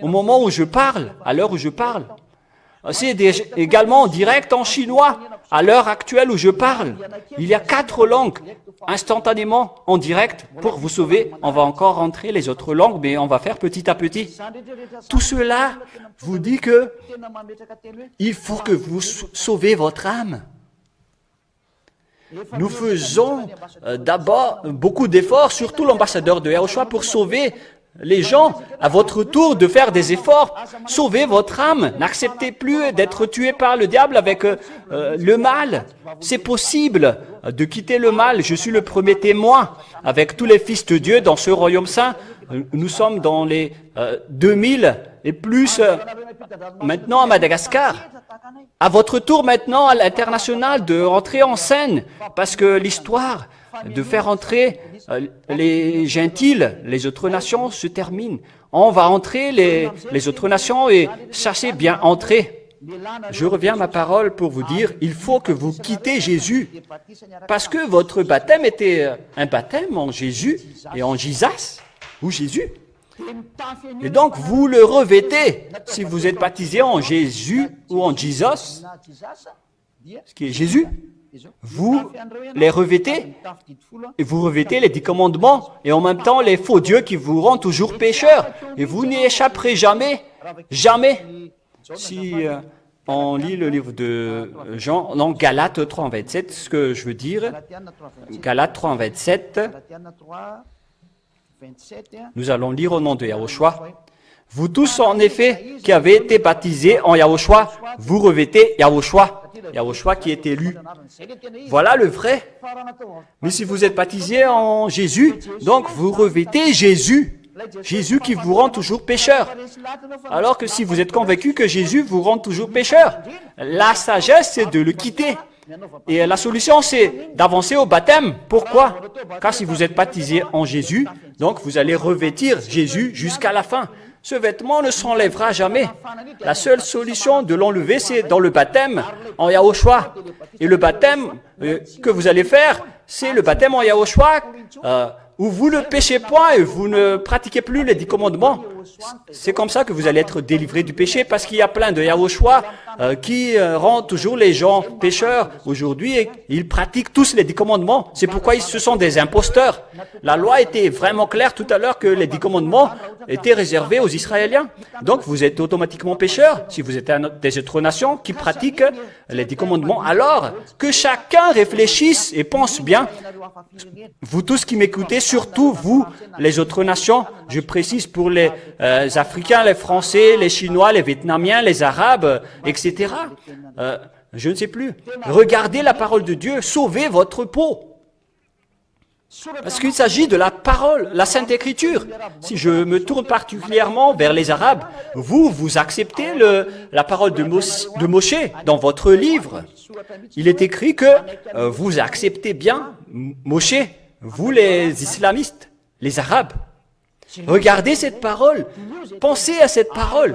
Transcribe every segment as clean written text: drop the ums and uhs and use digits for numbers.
au moment où je parle, à l'heure où je parle. C'est également en direct en chinois, à l'heure actuelle où je parle. Il y a 4 langues instantanément en direct pour vous sauver. On va encore rentrer les autres langues, mais on va faire petit à petit. Tout cela vous dit que il faut que vous sauvez votre âme. Nous faisons d'abord beaucoup d'efforts, surtout l'ambassadeur de Yahushua, pour sauver les gens. À votre tour de faire des efforts, sauvez votre âme. N'acceptez plus d'être tué par le diable avec le mal. C'est possible de quitter le mal. Je suis le premier témoin avec tous les fils de Dieu dans ce royaume saint. Nous sommes dans les 2000 et plus maintenant à Madagascar. À votre tour maintenant à l'international de rentrer en scène, parce que l'histoire de faire entrer les gentils, les autres nations se termine. On va entrer les autres nations et chasser bien entrer. Je reviens à ma parole pour vous dire, il faut que vous quittez Jésus, parce que votre baptême était un baptême en Jésus et en Jesus, ou Jésus. Et donc, vous le revêtez. Si vous êtes baptisé en Jésus ou en Jesus, ce qui est Jésus, vous les revêtez. Et vous revêtez les 10 commandements et en même temps les faux dieux qui vous rendent toujours pécheurs. Et vous n'y échapperez jamais. Jamais. Si on lit le livre de Jean, non, Galates 3, 27, ce que je veux dire, Galates 3, 27, nous allons lire au nom de Yahushua. Vous tous, en effet, qui avez été baptisés en Yahushua, vous revêtez Yahushua. Yahushua qui est élu. Voilà le vrai. Mais si vous êtes baptisés en Jésus, donc vous revêtez Jésus. Jésus qui vous rend toujours pécheur. Alors que si vous êtes convaincu que Jésus vous rend toujours pécheur, la sagesse, c'est de le quitter. Et la solution, c'est d'avancer au baptême. Pourquoi? Car si vous êtes baptisé en Jésus, donc vous allez revêtir Jésus jusqu'à la fin. Ce vêtement ne s'enlèvera jamais. La seule solution de l'enlever, c'est dans le baptême en Yahushua. Et le baptême que vous allez faire, c'est le baptême en Yahushua où vous ne péchez point et vous ne pratiquez plus les 10 commandements. C'est comme ça que vous allez être délivré du péché, parce qu'il y a plein de Yahushua qui rendent toujours les gens pécheurs aujourd'hui et ils pratiquent tous les 10 commandements. C'est pourquoi ce sont des imposteurs. La loi était vraiment claire tout à l'heure que les 10 commandements étaient réservés aux Israéliens. Donc vous êtes automatiquement pécheurs si vous êtes des autres nations qui pratiquent les 10 commandements. Alors que chacun réfléchisse et pense bien, vous tous qui m'écoutez, surtout vous, les autres nations, je précise pour les Africains, les Français, les Chinois, les Vietnamiens, les Arabes, etc. Je ne sais plus. Regardez la parole de Dieu, sauvez votre peau. Parce qu'il s'agit de la parole, la Sainte Écriture. Si je me tourne particulièrement vers les Arabes, vous acceptez la parole de Moshe dans votre livre. Il est écrit que vous acceptez bien Moshe, vous les islamistes, les Arabes. Regardez cette parole, pensez à cette parole,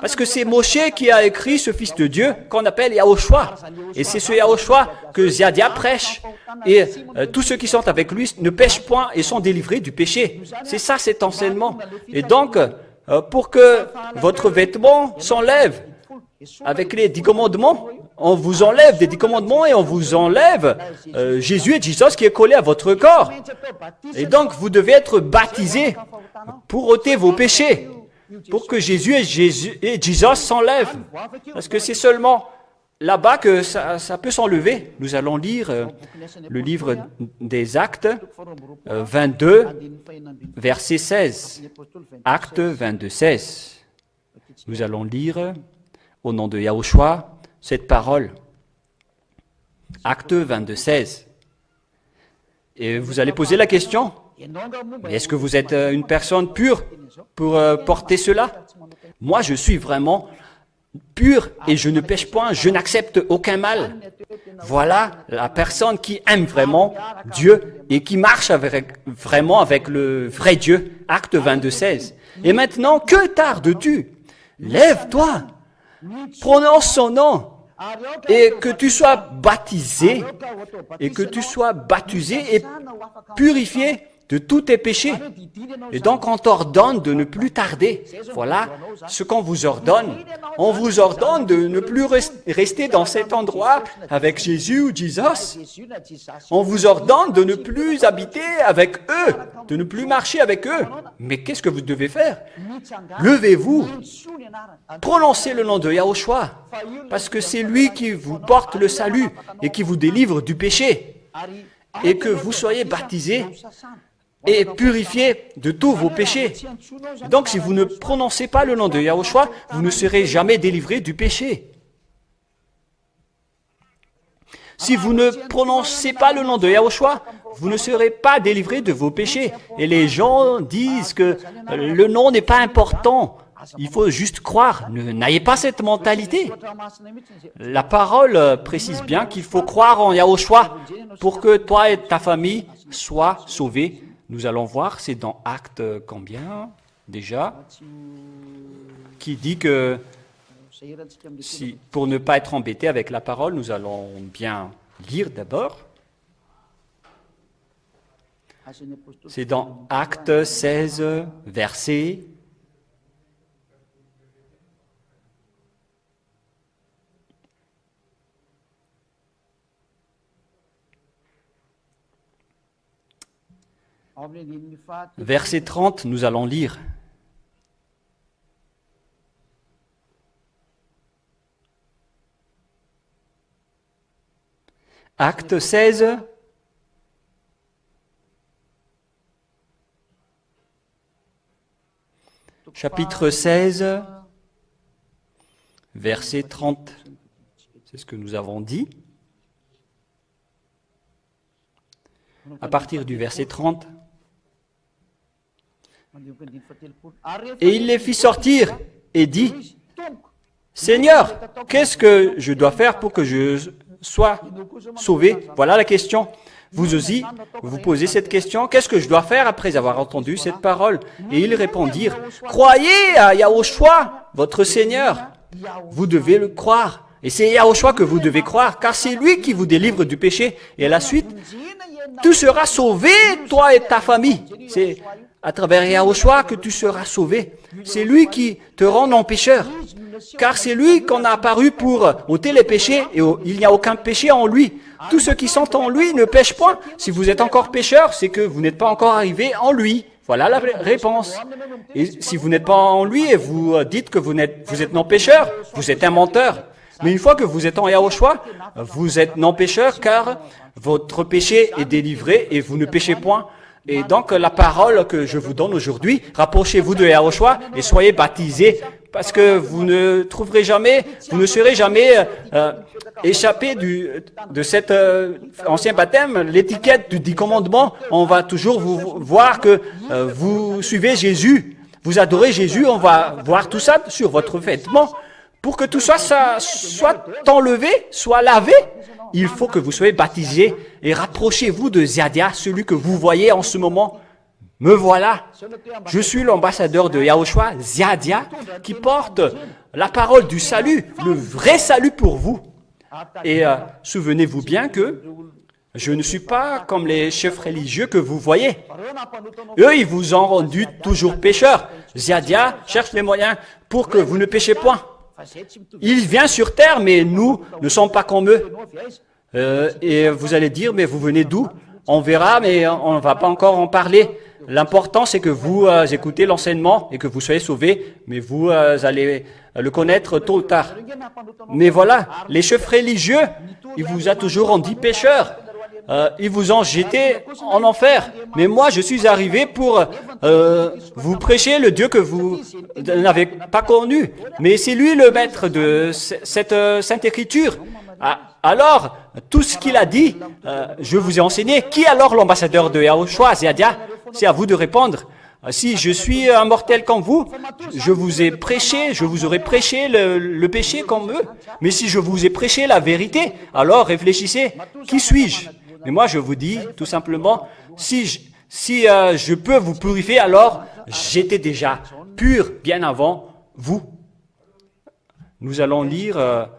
parce que c'est Moshe qui a écrit ce Fils de Dieu qu'on appelle Yahushua, et c'est ce Yahushua que Ziadia prêche, et tous ceux qui sont avec lui ne pêchent point et sont délivrés du péché. C'est ça cet enseignement. Et donc, pour que votre vêtement s'enlève avec les 10 commandements, on vous enlève des 10 commandements et on vous enlève Jésus et Jesus qui est collé à votre corps. Et donc, vous devez être baptisé pour ôter vos péchés, pour que Jésus et Jesus s'enlèvent. Parce que c'est seulement là-bas que ça peut s'enlever. Nous allons lire le livre des Actes 22, verset 16. Actes 22, 16. Nous allons lire au nom de Yahushua cette parole. Acte 22, 16. Et vous allez poser la question, est-ce que vous êtes une personne pure pour porter cela? Moi, je suis vraiment pur et je ne pêche point, je n'accepte aucun mal. Voilà la personne qui aime vraiment Dieu et qui marche vraiment avec le vrai Dieu. Acte 22, 16. Et maintenant, que tardes-tu? Lève-toi, prononce son nom, et que tu sois baptisé, et purifié, de tous tes péchés. Et donc on t'ordonne de ne plus tarder. Voilà ce qu'on vous ordonne. On vous ordonne de ne plus rester dans cet endroit avec Jésus ou Jesus. On vous ordonne de ne plus habiter avec eux, de ne plus marcher avec eux. Mais qu'est-ce que vous devez faire? Levez-vous, prononcez le nom de Yahushua, parce que c'est lui qui vous porte le salut et qui vous délivre du péché, et que vous soyez baptisés et purifiés de tous vos péchés. Donc si vous ne prononcez pas le nom de Yahushua, vous ne serez jamais délivrés du péché. Si vous ne prononcez pas le nom de Yahushua, vous ne serez pas délivrés de vos péchés. Et les gens disent que le nom n'est pas important. Il faut juste croire. N'ayez pas cette mentalité. La parole précise bien qu'il faut croire en Yahushua pour que toi et ta famille soient sauvés. Nous allons voir, c'est dans Actes combien déjà, qui dit que pour ne pas être embêté avec la parole, nous allons bien lire d'abord. C'est dans Actes 16, verset 30, nous allons lire. Acte 16, chapitre 16, verset 30. C'est ce que nous avons dit. À partir du verset 30. Et il les fit sortir et dit, « Seigneur, qu'est-ce que je dois faire pour que je sois sauvé ?» Voilà la question. Vous aussi, vous posez cette question, « Qu'est-ce que je dois faire après avoir entendu cette parole ?» Et ils répondirent, « Croyez à Yahushua, votre Seigneur. » Vous devez le croire. Et c'est Yahushua que vous devez croire, car c'est lui qui vous délivre du péché. Et à la suite, tu seras sauvé, toi et ta famille. C'est à travers Yahushua que tu seras sauvé. C'est lui qui te rend non-pécheur. Car c'est lui qu'on a apparu pour ôter les péchés, et il n'y a aucun péché en lui. Tous ceux qui sont en lui ne péchent point. Si vous êtes encore pécheur, c'est que vous n'êtes pas encore arrivé en lui. Voilà la réponse. Et si vous n'êtes pas en lui et vous dites que vous êtes non-pécheur, vous êtes un menteur. Mais une fois que vous êtes en Yahushua, vous êtes non-pécheur car votre péché est délivré et vous ne péchez point. Et donc la parole que je vous donne aujourd'hui, rapprochez-vous de Yahushua et soyez baptisés parce que vous ne trouverez jamais, vous ne serez jamais échappé de cet ancien baptême, l'étiquette du 10 commandements. On va toujours vous voir que vous suivez Jésus, vous adorez Jésus, on va voir tout ça sur votre vêtement. Pour que tout ça soit enlevé, soit lavé, il faut que vous soyez baptisés et rapprochez-vous de Ziadia, celui que vous voyez en ce moment. Me voilà. Je suis l'ambassadeur de Yahushua, Ziadia, qui porte la parole du salut, le vrai salut pour vous. Et souvenez-vous bien que je ne suis pas comme les chefs religieux que vous voyez. Eux, ils vous ont rendu toujours pécheurs. Ziadia cherche les moyens pour que vous ne péchez point. Il vient sur terre, mais nous ne sommes pas comme eux. Et vous allez dire, mais vous venez d'où? On verra, mais on ne va pas encore en parler. L'important, c'est que vous écoutez l'enseignement et que vous soyez sauvés, mais vous allez le connaître tôt ou tard. Mais voilà, les chefs religieux, ils vous ont toujours rendu pécheurs. Ils vous ont jeté en enfer. Mais moi, je suis arrivé pour vous prêcher le Dieu que vous n'avez pas connu. Mais c'est lui le maître de cette Sainte Écriture. Alors, tout ce qu'il a dit, je vous ai enseigné. Qui est alors l'ambassadeur de Yahushua, Ziadia? C'est à vous de répondre. Si je suis un mortel comme vous, je vous ai prêché, je vous aurais prêché le péché comme eux. Mais si je vous ai prêché la vérité, alors réfléchissez, qui suis-je? Mais moi, je vous dis tout simplement, si je peux vous purifier, alors j'étais déjà pur bien avant vous. Nous allons lire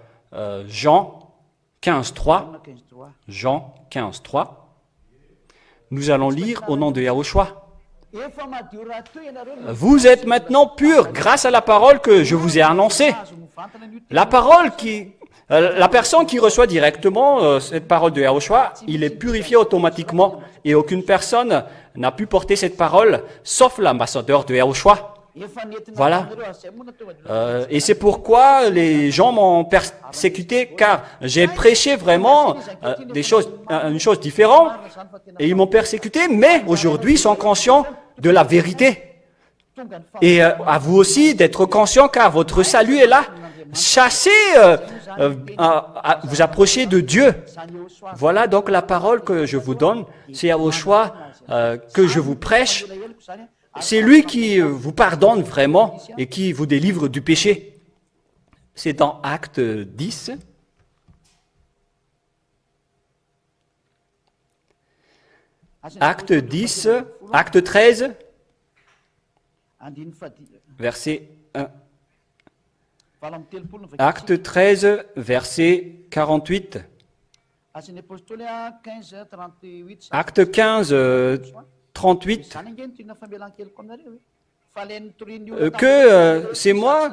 Jean 15, 3. Jean 15, 3. Nous allons lire au nom de Yahushua. Vous êtes maintenant purs grâce à la parole que je vous ai annoncée. La parole la personne qui reçoit directement cette parole de Yahushua, il est purifié automatiquement et aucune personne n'a pu porter cette parole sauf l'ambassadeur de Yahushua. Voilà. Et c'est pourquoi les gens m'ont persécuté, car j'ai prêché vraiment une chose différente et ils m'ont persécuté, mais aujourd'hui ils sont conscients de la vérité. Et à vous aussi d'être conscients, car votre salut est là. Chassez, vous approchez de Dieu. Voilà donc la parole que je vous donne, c'est Yahushua que je vous prêche. C'est lui qui vous pardonne vraiment et qui vous délivre du péché. C'est dans Acte 10. Acte 10, Acte 13, verset 1. Acte 13, verset 48. Acte 15, 38. Que c'est moi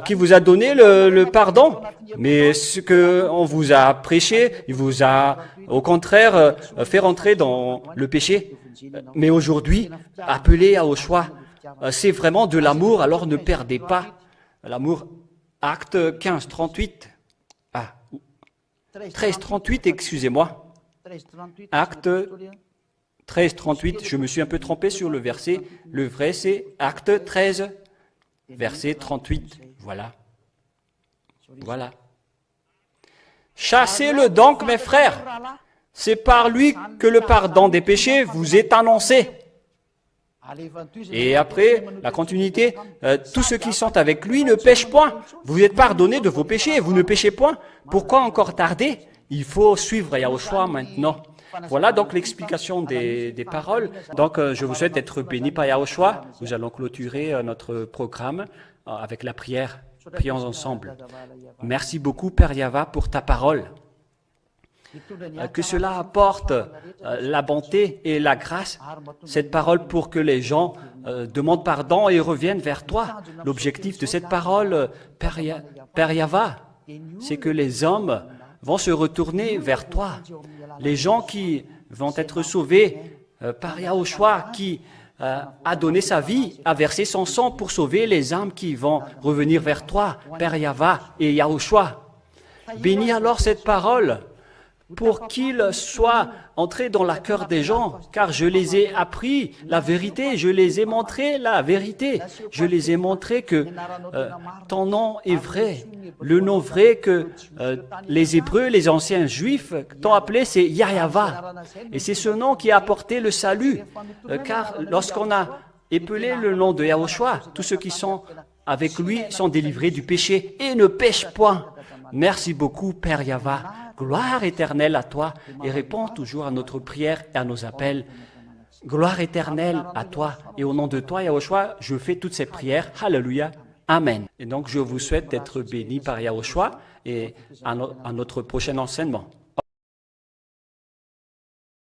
qui vous a donné le pardon, mais ce qu'on vous a prêché, il vous a au contraire fait rentrer dans le péché. Mais aujourd'hui, appelez à Yahushua, c'est vraiment de l'amour, alors ne perdez pas l'amour. Acte 15, 38. 13, 38, excusez-moi. Acte 13, 38, je me suis un peu trompé sur le verset. Le vrai, c'est Acte 13, verset 38. Voilà. Voilà. Chassez-le donc, mes frères. C'est par lui que le pardon des péchés vous est annoncé. Et après, la continuité, tous ceux qui sont avec lui ne péchent point. Vous êtes pardonnés de vos péchés et vous ne péchez point. Pourquoi encore tarder? Il faut suivre Yahushua maintenant. Voilà donc l'explication des paroles. Donc, je vous souhaite d'être bénis par Yahushua. Nous allons clôturer notre programme avec la prière. Prions ensemble. Merci beaucoup, Père Yava, pour ta parole. Que cela apporte la bonté et la grâce, cette parole, pour que les gens demandent pardon et reviennent vers toi. L'objectif de cette parole, Père Yava, c'est que les hommes vont se retourner vers toi. Les gens qui vont être sauvés par Yahushua, qui a donné sa vie, a versé son sang pour sauver les âmes qui vont revenir vers toi, Père Yava et Yahushua. Bénis alors cette parole pour qu'il soit entré dans le cœur des gens, car je les ai appris la vérité, je les ai montré la vérité, je les ai montré que ton nom est vrai, le nom vrai que les Hébreux, les anciens Juifs t'ont appelé, c'est Yahava, et c'est ce nom qui a apporté le salut, car lorsqu'on a épelé le nom de Yahushua, tous ceux qui sont avec lui sont délivrés du péché et ne pêchent point. Merci beaucoup, Père Yava. Gloire éternelle à toi et réponds toujours à notre prière et à nos appels. Gloire éternelle à toi et au nom de toi, Yahushua, je fais toutes ces prières. Alléluia. Amen. Et donc, je vous souhaite d'être bénis par Yahushua et à notre prochain enseignement.